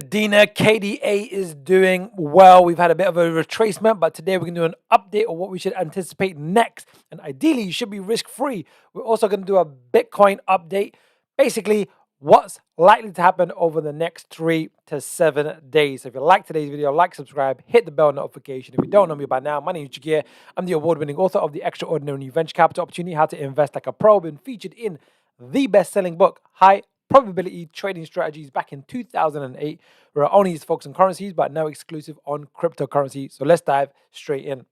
Kadena KDA is doing well. We've had a bit of a retracement, but today we're going to do an update on what we should anticipate next. And ideally, you should be risk free. We're also going to do a Bitcoin update. Basically, what's likely to happen over the next 3 to 7 days. So if you like today's video, like, subscribe, hit the bell notification. If you don't know me by now, my name is Jagir. I'm the award-winning author of The Extraordinary New Venture Capital Opportunity, How to Invest Like a Pro. Been featured in the best-selling book, High Probability Trading Strategies, back in 2008. We're only focused on currencies, but now exclusive on cryptocurrency. So let's dive straight in.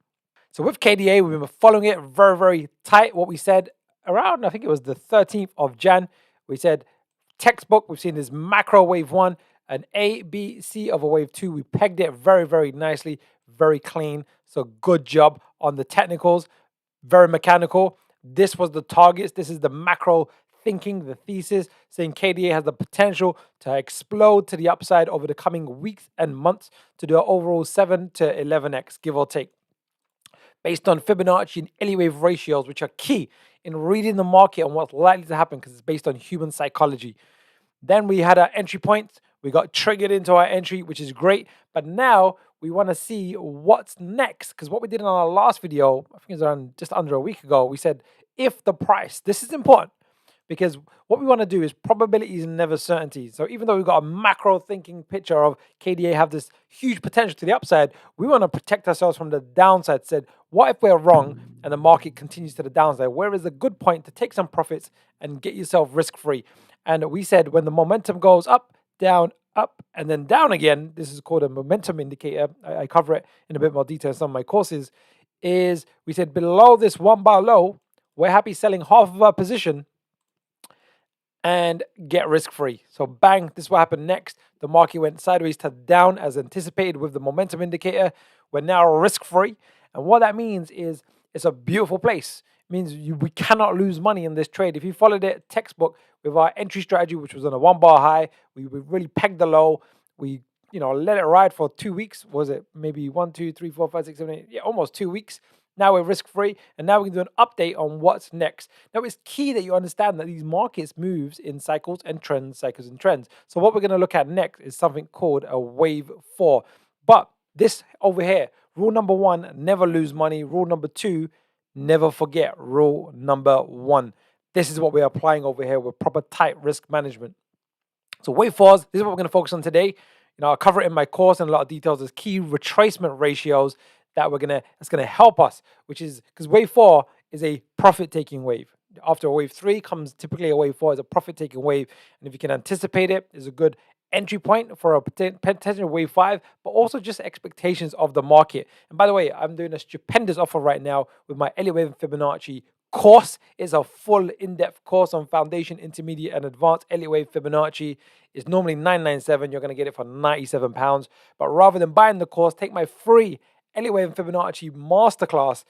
So with KDA, we've been following it very, very tight. What we said around, I think it was the 13th of Jan, we said textbook, we've seen this macro wave one, an A, B, C of a wave two. We pegged it very, very nicely, very clean. So good job on the technicals, very mechanical. This was the targets. This is the macro thinking, the thesis, saying KDA has the potential to explode to the upside over the coming weeks and months to do an overall 7 to 11x, give or take, based on Fibonacci and Elliott wave ratios, which are key in reading the market and what's likely to happen because it's based on human psychology. Then we had our entry points. We got triggered into our entry, which is great. But now we want to see what's next, because what we did in our last video, I think it was around just under a week ago, we said if the price, this is important, because what we want to do is probabilities and never certainties. So even though we've got a macro thinking picture of KDA have this huge potential to the upside, we want to protect ourselves from the downside. Said, what if we're wrong and the market continues to the downside? Where is a good point to take some profits and get yourself risk-free? And we said when the momentum goes up, and then down again, this is called a momentum indicator. I cover it in a bit more detail in some of my courses, is we said below this 1 bar low, we're happy selling half of our position and get risk-free. So bang, this is what happened next. The market went sideways to down as anticipated with the momentum indicator. We're now risk-free. And what that means is it's a beautiful place. It means we cannot lose money in this trade. If you followed it textbook with our entry strategy, which was on a 1 bar high, we really pegged the low. We let it ride for 2 weeks. Was it maybe 1, 2, 3, 4, 5, 6, 7, 8? Yeah, almost 2 weeks. Now we're risk-free, and now we can do an update on what's next. Now, it's key that you understand that these markets moves in cycles and trends, cycles and trends. So what we're going to look at next is something called a wave 4. But this over here, rule number 1, never lose money. Rule number 2, never forget rule number 1. This is what we're applying over here with proper tight risk management. So wave 4s, this is what we're going to focus on today. I'll cover it in my course in a lot of details. There's key retracement ratios that's gonna help us, which is because wave 4 is a profit-taking wave. After a wave 3 comes typically a wave 4 is a profit-taking wave, and if you can anticipate it, is a good entry point for a potential wave 5, but also just expectations of the market. And by the way, I'm doing a stupendous offer right now with my Elliott wave and Fibonacci course. It's a full in-depth course on foundation, intermediate, and advanced Elliott wave Fibonacci. It's normally $997. You're going to get it for £97. But rather than buying the course, take my free Elliott wave and Fibonacci Masterclass.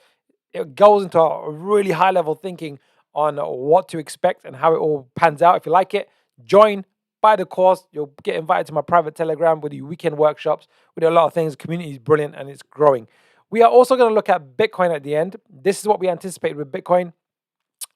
It goes into a really high-level thinking on what to expect and how it all pans out. If you like it, join, buy the course. You'll get invited to my private Telegram with the weekend workshops. We do a lot of things. The community is brilliant and it's growing. We are also going to look at Bitcoin at the end. This is what we anticipate with Bitcoin.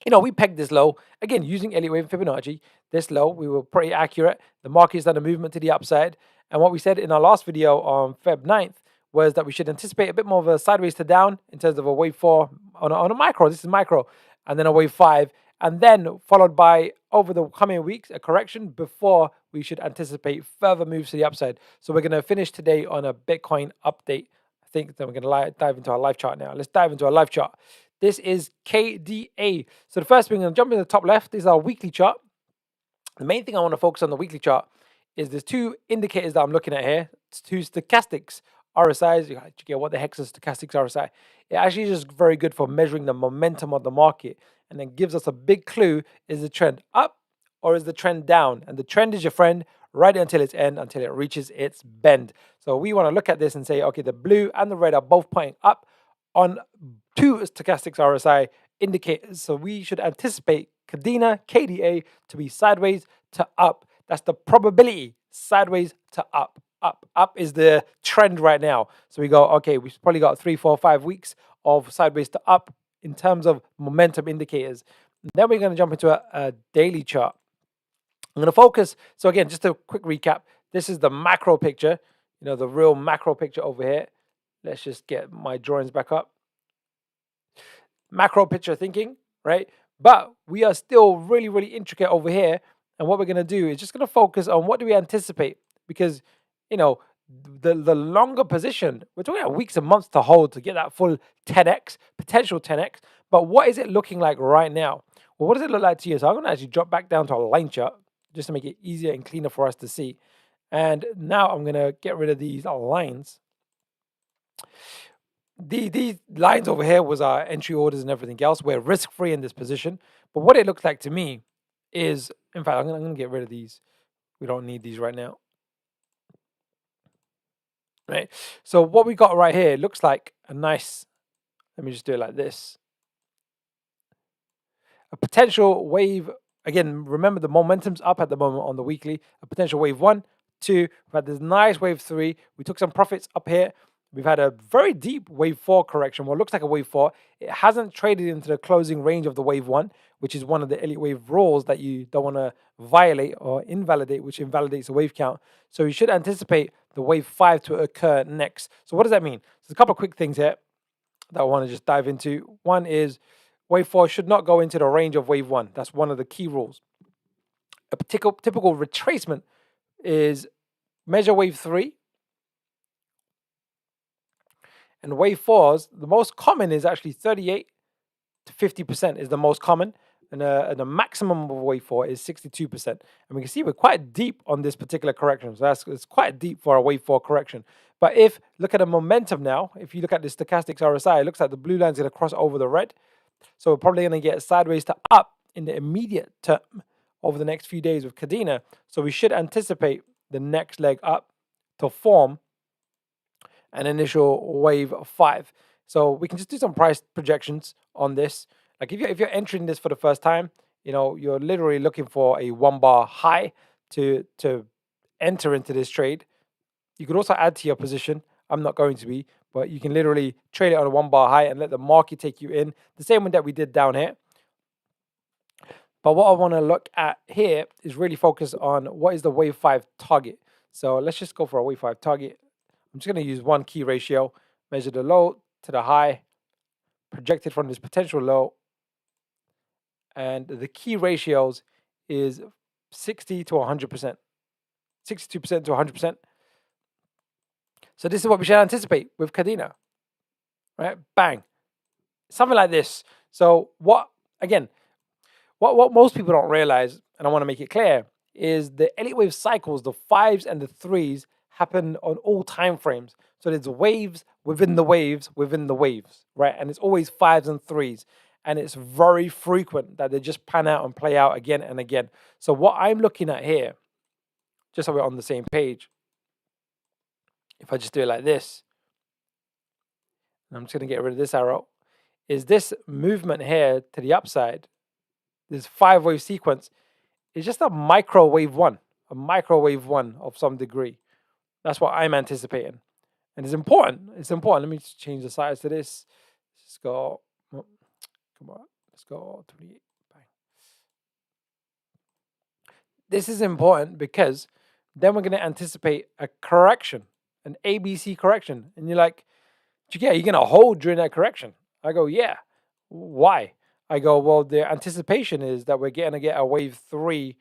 We pegged this low. Again, using Elliott wave and Fibonacci, this low, we were pretty accurate. The market's done a movement to the upside. And what we said in our last video on Feb 9th was that we should anticipate a bit more of a sideways to down in terms of a wave 4 on a micro. This is micro. And then a wave 5. And then followed by, over the coming weeks, a correction before we should anticipate further moves to the upside. So we're going to finish today on a Bitcoin update. I think then we're going to dive into our live chart now. Let's dive into our live chart. This is KDA. So the first thing, I'm going to jump in the top left. This is our weekly chart. The main thing I want to focus on the weekly chart is there's 2 indicators that I'm looking at here. It's 2 stochastics. RSIs, you get what the heck's a stochastics RSI. It actually is just very good for measuring the momentum of the market, and then gives us a big clue: is the trend up or is the trend down? And the trend is your friend right until its end, until it reaches its bend. So we want to look at this and say, okay, the blue and the red are both pointing up on 2 stochastics RSI indicators. So we should anticipate Kadena KDA to be sideways to up. That's the probability, sideways to up. Up is the trend right now. So we go, okay, we've probably got 3, 4, 5 weeks of sideways to up in terms of momentum indicators. And then we're going to jump into a daily chart. I'm going to focus. So again, just a quick recap. This is the macro picture, the real macro picture over here. Let's just get my drawings back up. Macro picture thinking, right? But we are still really, really intricate over here. And what we're going to do is just going to focus on what do we anticipate? Because, the longer position, we're talking about weeks and months to hold to get that full 10x, potential 10x. But what is it looking like right now? Well, what does it look like to you? So I'm going to actually drop back down to a line chart just to make it easier and cleaner for us to see. And now I'm going to get rid of these lines. These lines over here was our entry orders and everything else. We're risk-free in this position. But what it looks like to me is, in fact, I'm going to get rid of these. We don't need these right now. Right? So what we got right here looks like a nice, let me just do it like this. A potential wave, again, remember the momentum's up at the moment on the weekly. A potential wave 1, 2, we've had this nice wave 3. We took some profits up here. We've had a very deep wave 4 correction. Well, it looks like a wave 4. It hasn't traded into the closing range of the wave 1, which is one of the elite wave rules that you don't want to violate or invalidate, which invalidates the wave count. So you should anticipate the wave 5 to occur next. So what does that mean? There's a couple of quick things here that I want to just dive into. One is wave 4 should not go into the range of wave 1. That's one of the key rules. A typical retracement is measure wave 3. And wave 4s, the most common is actually 38 to 50% is the most common. And the maximum of wave 4 is 62%. And we can see we're quite deep on this particular correction. So it's quite deep for a wave 4 correction. But look at the momentum now, if you look at the stochastics RSI, it looks like the blue line is going to cross over the red. So we're probably going to get sideways to up in the immediate term over the next few days with Kadena. So we should anticipate the next leg up to form an initial wave 5. So we can just do some price projections on this. Like if you're entering this for the first time, you're literally looking for a 1-bar high to enter into this trade. You could also add to your position. I'm not going to be, but you can literally trade it on a 1-bar high and let the market take you in. The same one that we did down here. But what I want to look at here is really focus on what is the wave 5 target. So let's just go for a wave 5 target. I'm just going to use one key ratio, measure the low to the high, projected from this potential low. And the key ratios is 60 to 100%, 62% to 100%. So this is what we should anticipate with Kadena, right? Bang, something like this. So what most people don't realize, and I want to make it clear, is the elite wave cycles, the 5s and the 3s, happen on all time frames. So there's waves within the waves within the waves, right? And it's always 5s and 3s. And it's very frequent that they just pan out and play out again and again. So what I'm looking at here, just so we're on the same page, if I just do it like this, and I'm just going to get rid of this arrow, is this movement here to the upside, this 5-wave sequence, is just a microwave 1 of some degree. That's what I'm anticipating. And it's important. It's important. Let me just change the size to this. Let's go. Come on. Let's go 28. Bang. This is important because then we're going to anticipate a correction, an ABC correction. And you're like, yeah, you're going to hold during that correction. I go, yeah. Why? I go, well, the anticipation is that we're going to get a wave 3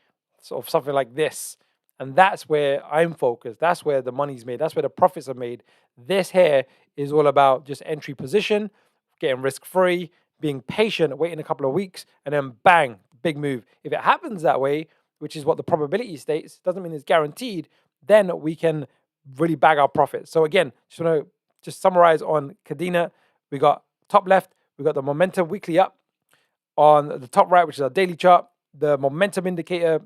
of something like this. And that's where I'm focused. That's where the money's made. That's where the profits are made. This here is all about just entry position, getting risk-free, being patient, waiting a couple of weeks, and then bang, big move. If it happens that way, which is what the probability states, doesn't mean it's guaranteed, then we can really bag our profits. So again, just want to summarize on Kadena. We got top left, we got the momentum weekly up. On the top right, which is our daily chart, the momentum indicator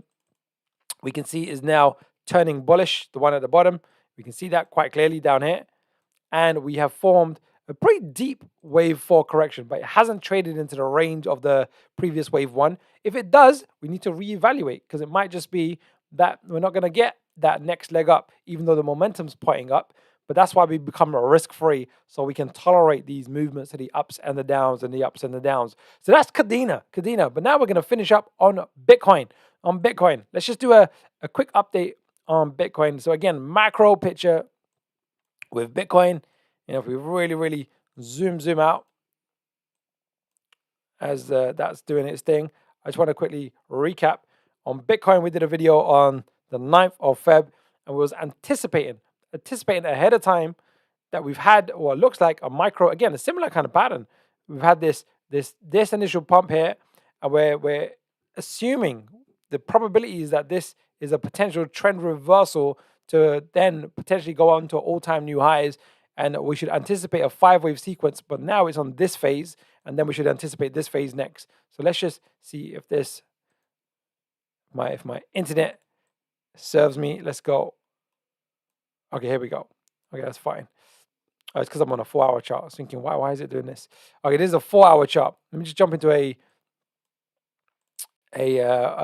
we can see is now turning bullish, the one at the bottom. We can see that quite clearly down here. And we have formed a pretty deep wave 4 correction, but it hasn't traded into the range of the previous wave 1. If it does, we need to reevaluate because it might just be that we're not going to get that next leg up, even though the momentum's pointing up. But that's why we become risk-free, so we can tolerate these movements to the ups and the downs and the ups and the downs. So that's Kadena. But now we're going to finish up on Bitcoin. Let's just do a quick update on Bitcoin. So again, macro picture with Bitcoin. If we really zoom out as that's doing its thing, I just want to quickly recap. On Bitcoin, we did a video on the 9th of Feb, and we was anticipating ahead of time that we've had what looks like a micro, again, a similar kind of pattern. We've had this initial pump here, and we're assuming the probability is that this is a potential trend reversal to then potentially go on to all-time new highs, and we should anticipate a 5-wave sequence, but now it's on this phase, and then we should anticipate this phase next. So let's just see if this, if my internet serves me. Let's go. Okay, here we go. Okay, that's fine. Oh, it's because I'm on a 4-hour chart. I was thinking, why is it doing this? Okay, this is a 4-hour chart. Let me just jump into a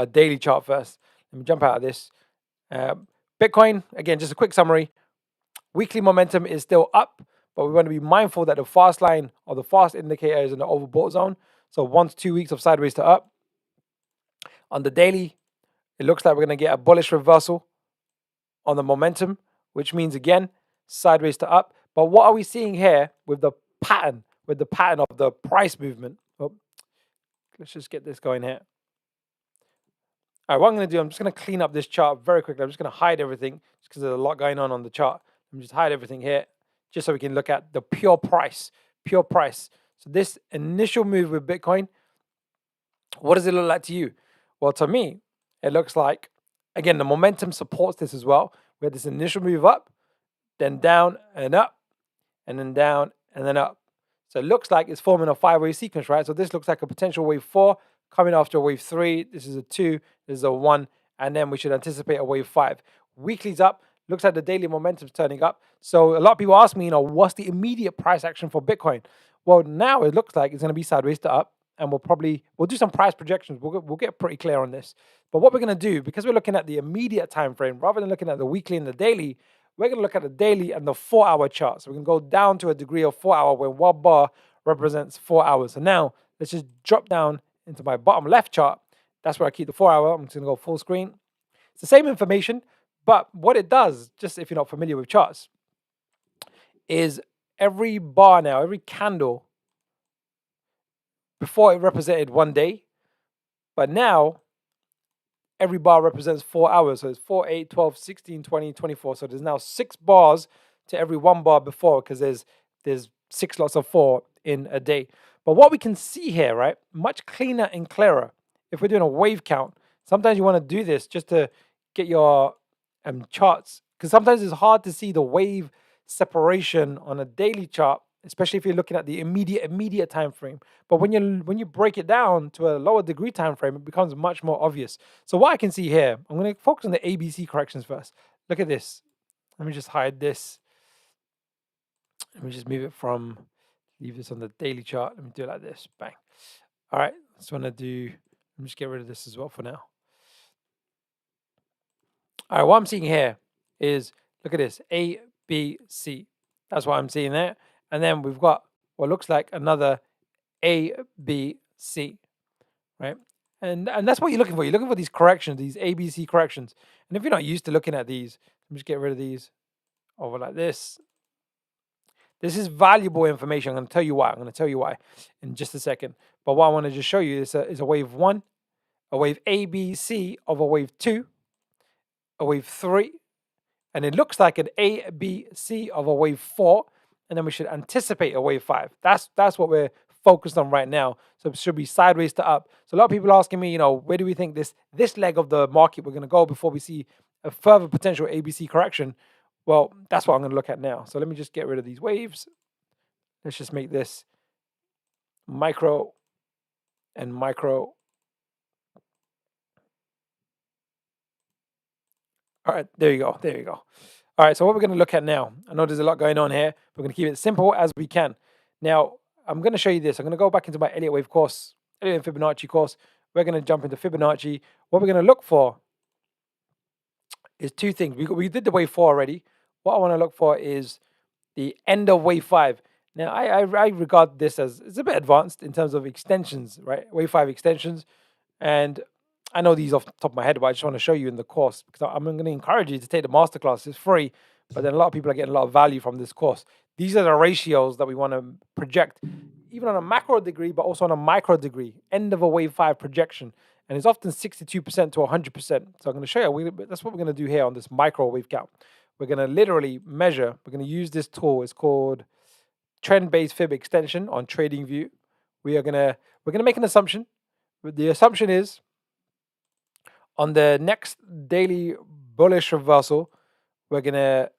daily chart first. Let me jump out of this. Bitcoin, again, just a quick summary. Weekly momentum is still up, but we want to be mindful that the fast line or the fast indicator is in the overbought zone. So 1 to 2 weeks of sideways to up. On the daily, it looks like we're going to get a bullish reversal on the momentum, which means, again, sideways to up. But what are we seeing here with the pattern of the price movement? Oh, let's just get this going here. All right, what I'm going to do, I'm just going to clean up this chart very quickly. I'm just going to hide everything just because there's a lot going on the chart. Let me just hide everything here just so we can look at the pure price. So this initial move with Bitcoin, what does it look like to you? Well, to me, it looks like, again, the momentum supports this as well. We had this initial move up, then down and up, and then down and then up. So it looks like it's forming a 5-wave sequence, right? So this looks like a potential wave 4 coming after wave 3. This is a 2, this is a 1, and then we should anticipate a wave 5. Weekly's up. Looks like the daily momentum's turning up. So a lot of people ask me, what's the immediate price action for Bitcoin? Well, now it looks like it's going to be sideways to up, and we'll do some price projections. We'll get pretty clear on this. But what we're going to do, because we're looking at the immediate time frame rather than looking at the weekly and the daily, we're going to look at the daily and the 4-hour chart. So we can go down to a degree of 4-hour where one bar represents 4 hours. So now let's just drop down into my bottom left chart. That's where I keep the 4-hour. I'm just going to go full screen. It's the same information, but what it does, just if you're not familiar with charts, is every bar now, every candle, before it represented 1 day, but now every bar represents 4 hours. So it's 4, 8, 12, 16, 20, 24. So there's now 6 bars to every 1 bar before, because there's 6 lots of 4 in a day. But what we can see here, right, much cleaner and clearer, if we're doing a wave count, sometimes you want to do this just to get your charts, because sometimes it's hard to see the wave separation on a daily chart, especially if you're looking at the immediate time frame. But when you break it down to a lower degree time frame, it becomes much more obvious. So what I can see here, I'm going to focus on the ABC corrections first. Look at this. Let me just hide this. Let me just leave this on the daily chart. Let me do it like this. Bang. All right. Let me just get rid of this as well for now. All right, what I'm seeing here is, look at this, A, B, C. That's what I'm seeing there. And then we've got what looks like another A, B, C, right? And that's what you're looking for. You're looking for these corrections, these A, B, C corrections. And if you're not used to looking at these, let me just get rid of these over like this. This is valuable information. I'm going to tell you why. In just a second. But what I want to just show you is a wave 1, a wave A, B, C of a wave 2, a wave 3, and it looks like an A, B, C of a wave 4, and then we should anticipate a wave 5. That's what we're focused on right now. So it should be sideways to up. So a lot of people are asking me, where do we think this leg of the market we're going to go before we see a further potential ABC correction? Well, that's what I'm going to look at now. So let me just get rid of these waves. Let's just make this micro and micro. All right, there you go. All right, so what we're going to look at now, I know there's a lot going on here. We're going to keep it simple as we can. Now, I'm going to show you this. I'm going to go back into my Elliott Wave course, Elliott and Fibonacci course. We're going to jump into Fibonacci. What we're going to look for is 2 things. We did the wave 4 already. What I want to look for is the end of wave 5. Now, I regard this as, it's a bit advanced in terms of extensions, right? Wave 5 extensions. And I know these off the top of my head, but I just want to show you in the course because I'm going to encourage you to take the masterclass. It's free, but then a lot of people are getting a lot of value from this course. These are the ratios that we want to project, even on a macro degree, but also on a micro degree, end of a wave 5 projection. And it's often 62% to 100%. So I'm going to show you, that's what we're going to do here on this micro wave count. We're going to literally measure, we're going to use this tool. It's called trend-based fib extension on TradingView. We're going to make an assumption. The assumption is on the next daily bullish reversal, we're going to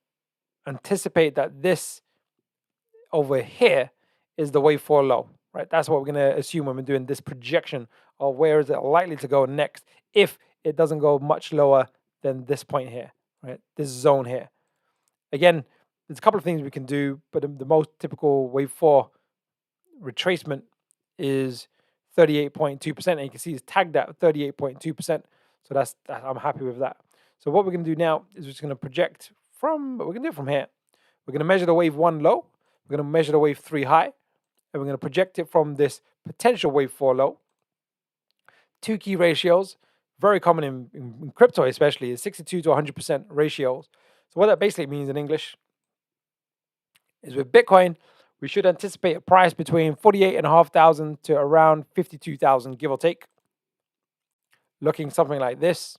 anticipate that this over here is the wave 4 low, right? That's what we're going to assume when we're doing this projection of where is it likely to go next if it doesn't go much lower than this point here, right? This zone here. Again, there's a couple of things we can do, but the most typical wave 4 retracement is 38.2%, and you can see it's tagged at 38.2%. So I'm happy with that. So what we're going to do now is we're just going to project we're going to do it from here. We're going to measure the wave 1 low. We're going to measure the wave 3 high, and we're going to project it from this potential wave 4 low. Two key ratios, very common in crypto especially, is 62 to 100% ratios. So what that basically means in English is with Bitcoin, we should anticipate a price between 48,500 to around 52,000, give or take. Looking something like this.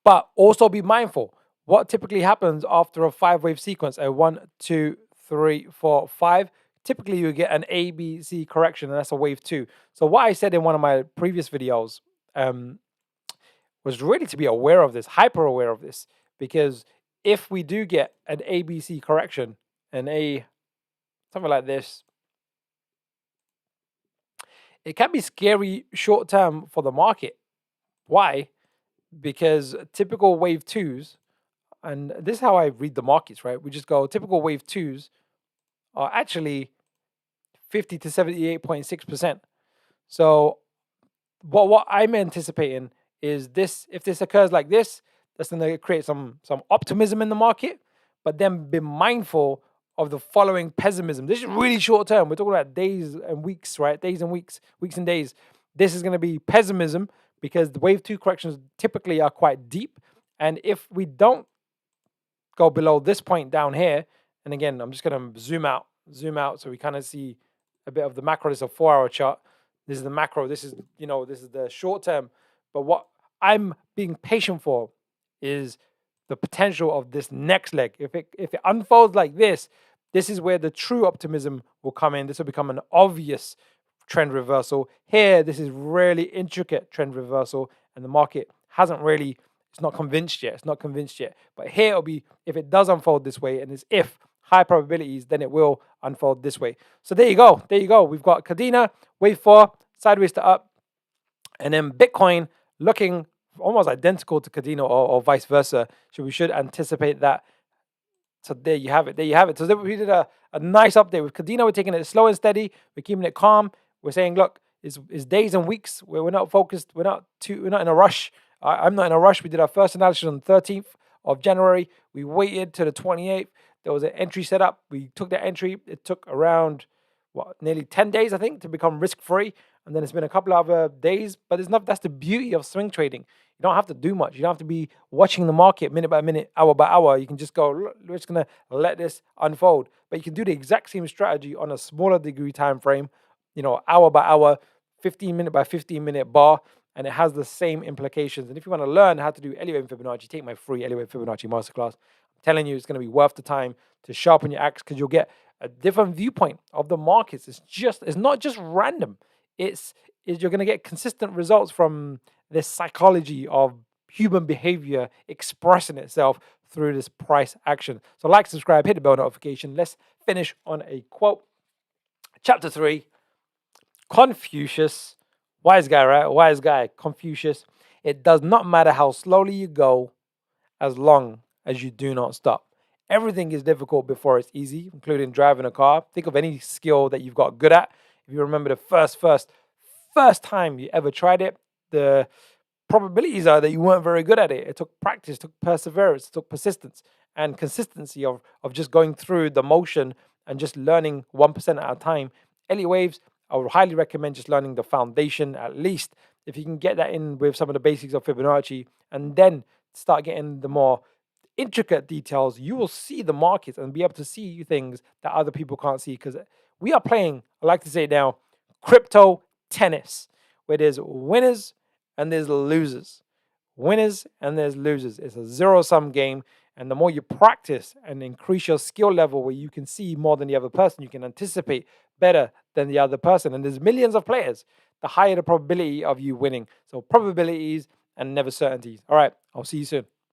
But also be mindful, what typically happens after a 5-wave sequence, a 1, 2, 3, 4, 5, typically you get an ABC correction, and that's a wave 2. So what I said in one of my previous videos was really to be aware of this, hyper aware of this, because if we do get an ABC correction, something like this, it can be scary short term for the market. Why? Because typical wave 2s, and this is how I read the markets, right? We just go typical wave 2s are actually 50 to 78.6%. So what I'm anticipating is this, if this occurs like this, that's going to create some optimism in the market, but then be mindful of the following pessimism. This is really short term. We're talking about days and weeks, right? Days and weeks, weeks and days. This is going to be pessimism because the wave 2 corrections typically are quite deep. And if we don't go below this point down here, and again, I'm just going to zoom out so we kind of see a bit of the macro. This is a 4-hour chart. This is the macro. This is the short term. But what I'm being patient for is the potential of this next leg. If it unfolds like this is where the true optimism will come in. This will become an obvious trend reversal. Here, this is really intricate trend reversal, and the market it's not convinced yet. But here it'll be, if it does unfold this way, and it's high probabilities, then it will unfold this way. So there you go. We've got Kadena, wave 4, sideways to up, and then Bitcoin looking almost identical to Kadena or vice versa. So we should anticipate that. So there you have it. So we did a nice update with Kadena. We're taking it slow and steady. We're keeping it calm. We're saying, look, it's days and weeks where we're not focused. We're not in a rush. I'm not in a rush. We did our first analysis on the 13th of January. We waited to the 28th. There was an entry set up. We took that entry. It took around nearly 10 days, I think, to become risk-free. And then it's been a couple of other days. But that's the beauty of swing trading. You don't have to do much. You don't have to be watching the market minute by minute, hour by hour. You can just go, look, we're just going to let this unfold. But you can do the exact same strategy on a smaller degree time frame, hour by hour, 15-minute by 15-minute bar, and it has the same implications. And if you want to learn how to do elevated Fibonacci, take my free elevated Fibonacci masterclass. I'm telling you, it's going to be worth the time to sharpen your axe because you'll get a different viewpoint of the markets. It's not just random. You're going to get consistent results from this psychology of human behavior expressing itself through this price action. So like, subscribe, hit the bell notification. Let's finish on a quote. Chapter 3, Confucius, wise guy, right? Wise guy, Confucius. It does not matter how slowly you go as long as you do not stop. Everything is difficult before it's easy, including driving a car. Think of any skill that you've got good at. If you remember the first time you ever tried it, the probabilities are that you weren't very good at it. It took practice, it took perseverance, it took persistence and consistency of just going through the motion and just learning 1% at a time. Elliott waves, I would highly recommend just learning the foundation at least. if you can get that in with some of the basics of Fibonacci and then start getting the more intricate details, you will see the markets and be able to see things that other people can't see. Because we are playing, I like to say it now, crypto tennis, where there's winners and there's losers. Winners and there's losers. It's a zero-sum game. And the more you practice and increase your skill level where you can see more than the other person, you can anticipate better than the other person. And there's millions of players, the higher the probability of you winning. So probabilities and never certainties. All right, I'll see you soon.